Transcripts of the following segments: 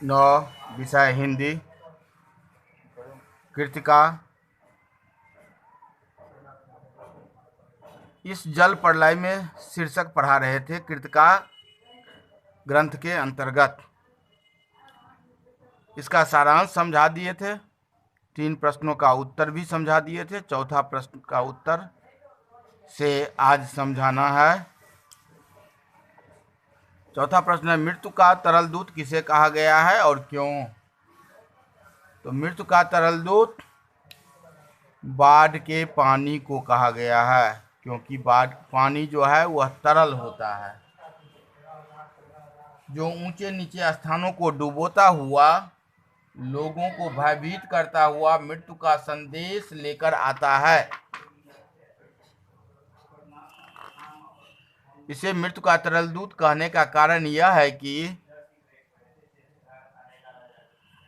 9 विषय हिंदी। कृतिका। इस जल प्रलय में शीर्षक पढ़ा रहे थे कृतिका ग्रंथ के अंतर्गत। इसका सारांश समझा दिए थे, 3 प्रश्नों का उत्तर भी समझा दिए थे। चौथा प्रश्न का उत्तर से आज समझाना है। चौथा प्रश्न है, मृत्यु का तरल दूत किसे कहा गया है और क्यों? तो मृत्यु का तरल दूत बाढ़ के पानी को कहा गया है, क्योंकि बाढ़ पानी जो है वह तरल होता है, जो ऊंचे नीचे स्थानों को डुबोता हुआ, लोगों को भयभीत करता हुआ मृत्यु का संदेश लेकर आता है। इसे मृत्यु का तरल दूत कहने का कारण यह है कि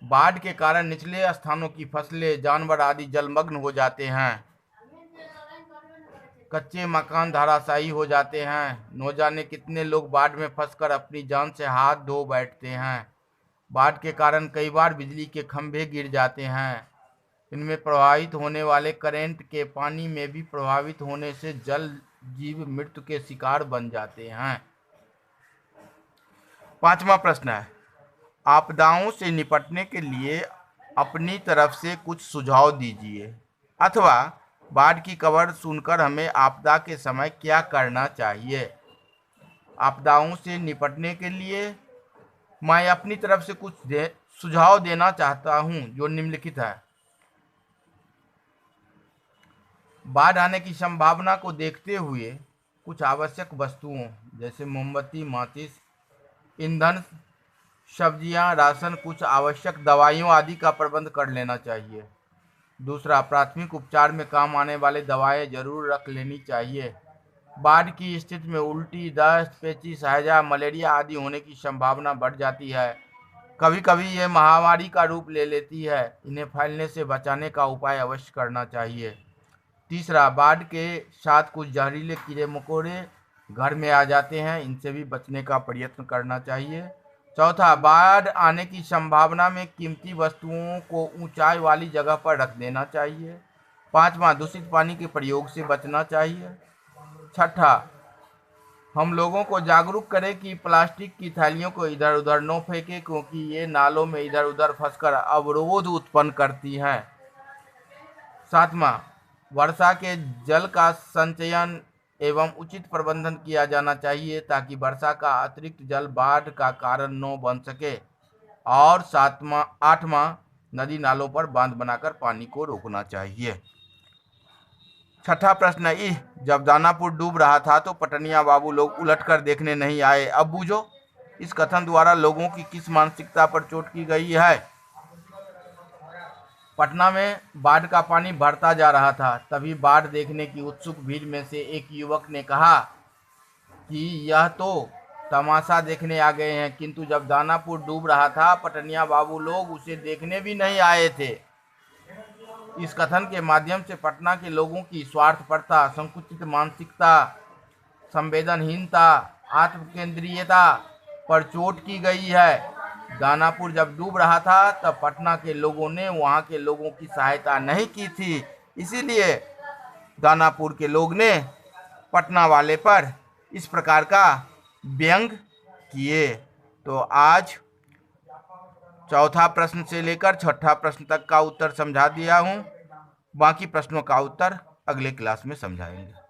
बाढ़ के कारण निचले स्थानों की फसलें, जानवर आदि जलमग्न हो जाते हैं। कच्चे मकान धराशायी हो जाते हैं। न जाने कितने लोग बाढ़ में फंसकर अपनी जान से हाथ धो बैठते हैं। बाढ़ के कारण कई बार बिजली के खंभे गिर जाते हैं। इनमें प्रवाहित होने वाले करंट के पानी में भी प्रभावित होने से जल जीव मृत्यु के शिकार बन जाते हैं। 5वां प्रश्न है, आपदाओं से निपटने के लिए अपनी तरफ से कुछ सुझाव दीजिए, अथवा बाढ़ की खबर सुनकर हमें आपदा के समय क्या करना चाहिए। आपदाओं से निपटने के लिए मैं अपनी तरफ से कुछ सुझाव देना चाहता हूं, जो निम्नलिखित है। बाढ़ आने की संभावना को देखते हुए कुछ आवश्यक वस्तुओं जैसे मोमबत्ती, माचिस, ईंधन, सब्जियां, राशन, कुछ आवश्यक दवाइयों आदि का प्रबंध कर लेना चाहिए। दूसरा, प्राथमिक उपचार में काम आने वाली दवाएं जरूर रख लेनी चाहिए। बाढ़ की स्थिति में उल्टी, दस्त, पेचिश, हैजा, मलेरिया आदि होने की संभावना बढ़ जाती है। कभी कभी ये महामारी का रूप ले लेती है। इन्हें फैलने से बचाने का उपाय अवश्य करना चाहिए। तीसरा, बाढ़ के साथ कुछ जहरीले कीड़े मकोड़े घर में आ जाते हैं, इनसे भी बचने का प्रयत्न करना चाहिए। चौथा, बाढ़ आने की संभावना में कीमती वस्तुओं को ऊंचाई वाली जगह पर रख देना चाहिए। 5वां, दूषित पानी के प्रयोग से बचना चाहिए। 6ठा, हम लोगों को जागरूक करें कि प्लास्टिक की थैलियों को इधर उधर न फेंकें, क्योंकि ये नालों में इधर उधर फंसकर अवरोध उत्पन्न करती हैं। 7वां, वर्षा के जल का संचयन एवं उचित प्रबंधन किया जाना चाहिए, ताकि वर्षा का अतिरिक्त जल बाढ़ का कारण न बन सके। और 8वां, नदी नालों पर बांध बनाकर पानी को रोकना चाहिए। 6ठा प्रश्न है, जब दानापुर डूब रहा था तो पटनिया बाबू लोग उलटकर देखने नहीं आए, अब बूझो। इस कथन द्वारा लोगों की किस मानसिकता पर चोट की गई है? पटना में बाढ़ का पानी बढ़ता जा रहा था। तभी बाढ़ देखने की उत्सुक भीड़ में से एक युवक ने कहा कि यह तो तमाशा देखने आ गए हैं, किंतु जब दानापुर डूब रहा था पटनिया बाबू लोग उसे देखने भी नहीं आए थे। इस कथन के माध्यम से पटना के लोगों की स्वार्थपरता, संकुचित मानसिकता, संवेदनहीनता, आत्मकेंद्रीयता पर चोट की गई है। दानापुर जब डूब रहा था तब पटना के लोगों ने वहां के लोगों की सहायता नहीं की थी, इसीलिए दानापुर के लोग ने पटना वाले पर इस प्रकार का व्यंग किए। तो आज चौथा प्रश्न से लेकर 6ठा प्रश्न तक का उत्तर समझा दिया हूं। बाकी प्रश्नों का उत्तर अगले क्लास में समझाएंगे।